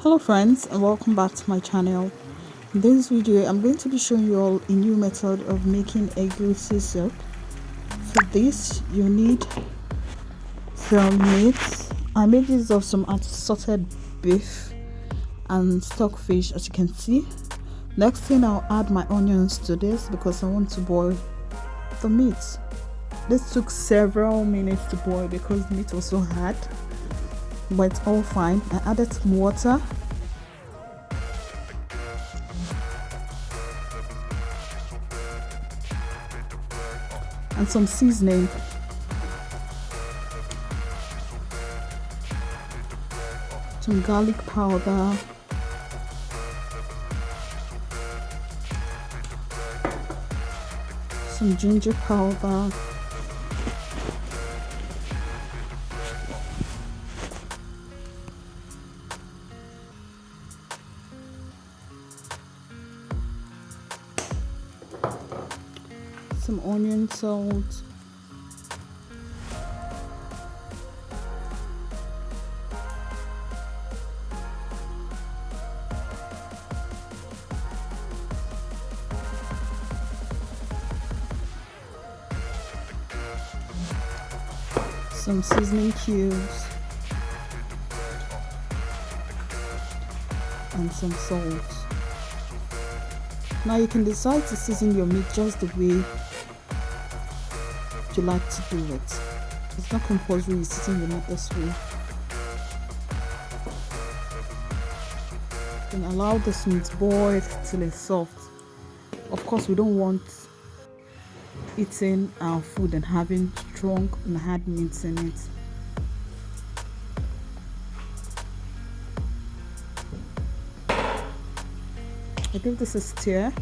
Hello friends, and welcome back to my channel. In this video I'm going to be showing you all a new method of making egusi soup. For this you need some meat. I made use of some assorted beef and stockfish, as you can see. Next thing, I'll add my onions to this because I want to boil the meat. This took several minutes to boil because the meat was so hard, but it's all fine. I added some water and some seasoning. Some garlic powder, some ginger powder, some onion salt, some seasoning cubes, and some salt. Now you can decide to season your meat just the way you like to do it. It's not compulsory you season your meat this way. Then allow this meat boil till it's soft. Of course, we don't want eating our food and having strong and hard meats in it. I give this a stir.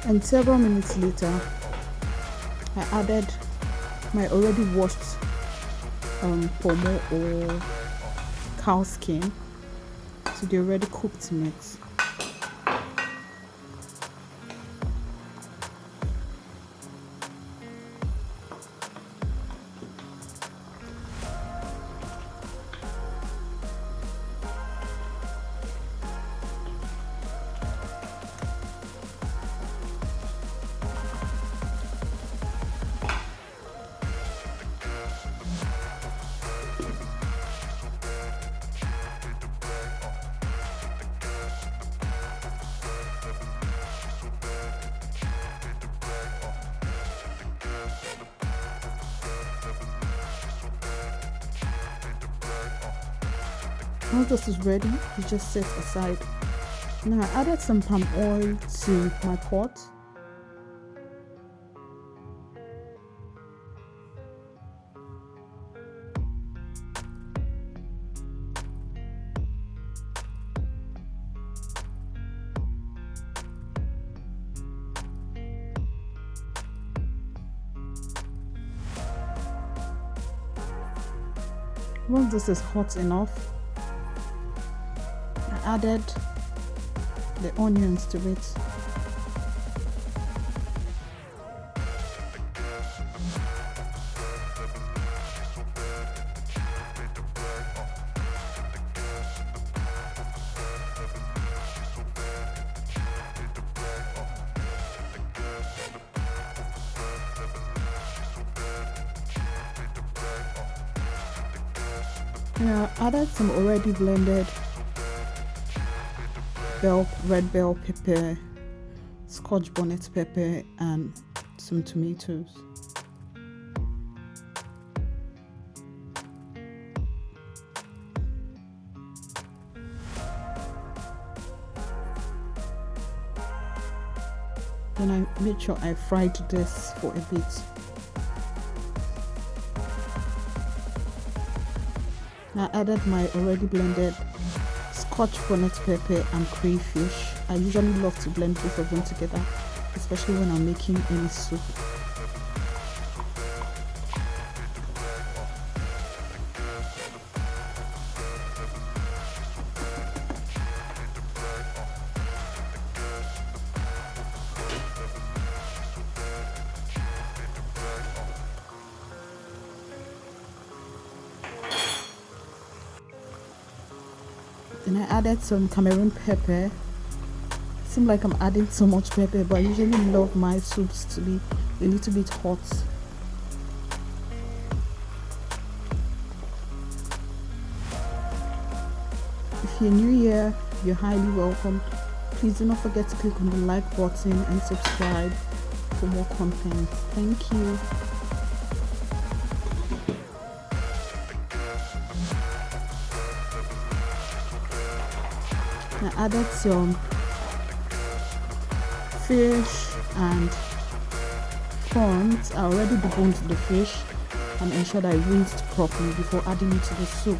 And several minutes later, I added my already washed pomo or cow skin to the already cooked meat. Once this is ready, you just set aside. Now I added some palm oil to my pot. Once this is hot enough, I added the onions to it. Now I added some already blended red bell pepper, scotch bonnet pepper, and some tomatoes. Then I made sure I fried this for a bit. I added my already blended scotch bonnet pepper and crayfish. I usually love to blend both of them together, especially when I'm making any soup. Then I added some Cameroon pepper. Seems like I'm adding so much pepper, but I usually love my soups to be a little bit hot. If you're new here, you're highly welcome. Please do not forget to click on the like button and subscribe for more content. Thank you. I added some fish and prawns. I already deboned the fish and ensured I rinsed properly before adding it to the soup.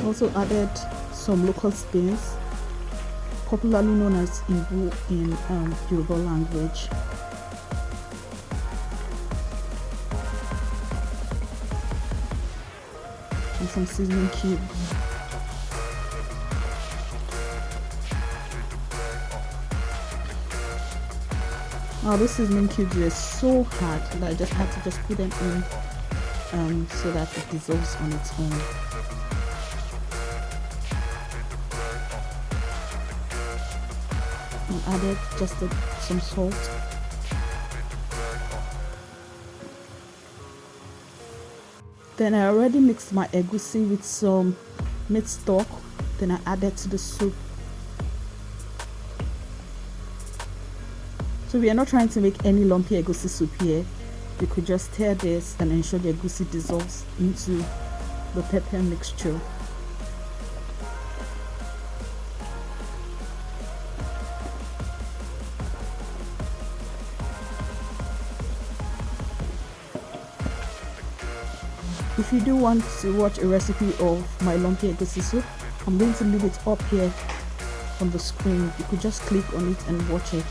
Also added some local spins, popularly known as Igbo in Yoruba language. And some seasoning cubes. Now these seasoning cubes were so hard that I just had to put them in so that it dissolves on its own. And added just some salt. Then I already mixed my egusi with some meat stock. Then I added to the soup. So we are not trying to make any lumpy egusi soup here. You could just stir this and ensure the egusi dissolves into the pepper mixture. If you do want to watch a recipe of my lumpy egusi soup, I'm going to leave it up here on the screen. You could just click on it and watch it.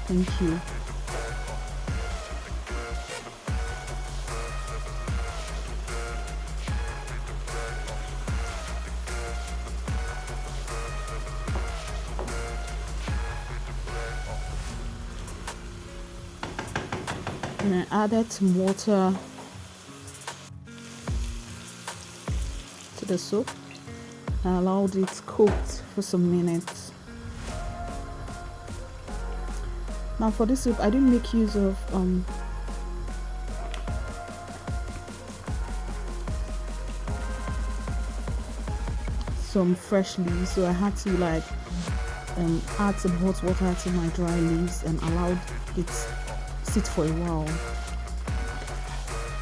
Thank you. And I added some water to the soup and allowed it cooked for some minutes. Now for this soup, I didn't make use of some fresh leaves, so I had to add some hot water to my dry leaves and allowed it sit for a while.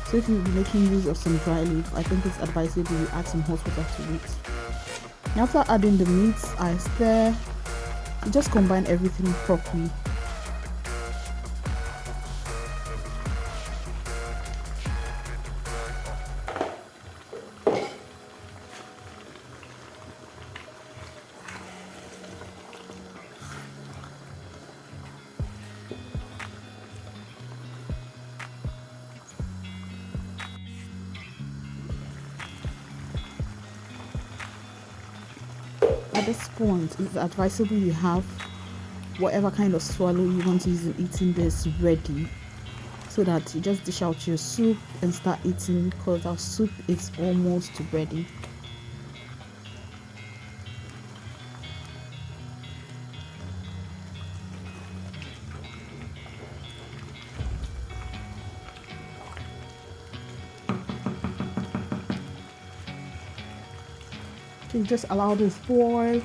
So if you'll be making use of some dry leaf, I think it's advisable you add some hot water to it. Now after adding the meat, I stir, just combine everything properly. At this point, it's advisable you have whatever kind of swallow you want to use in eating this ready, so that you just dish out your soup and start eating, because our soup is almost ready. You just allow this boil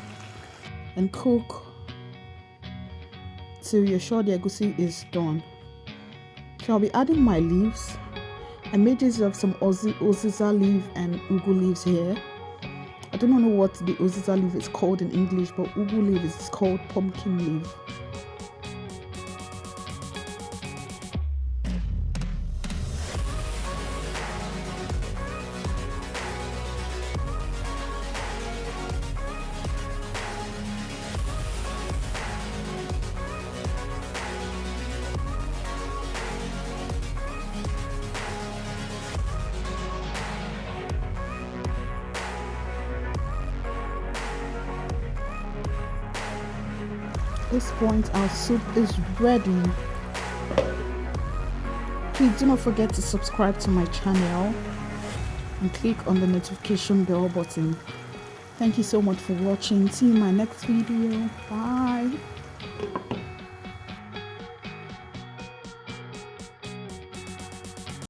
and cook till you're sure the egusi is done. So I'll be adding my leaves. I made use of some Oziza leaf and ugu leaves here. I don't know what the Oziza leaf is called in English, but ugu leaf is called pumpkin leaf. At this point, our soup is ready. Please do not forget to subscribe to my channel and click on the notification bell button. Thank you so much for watching. See you in my next video. Bye.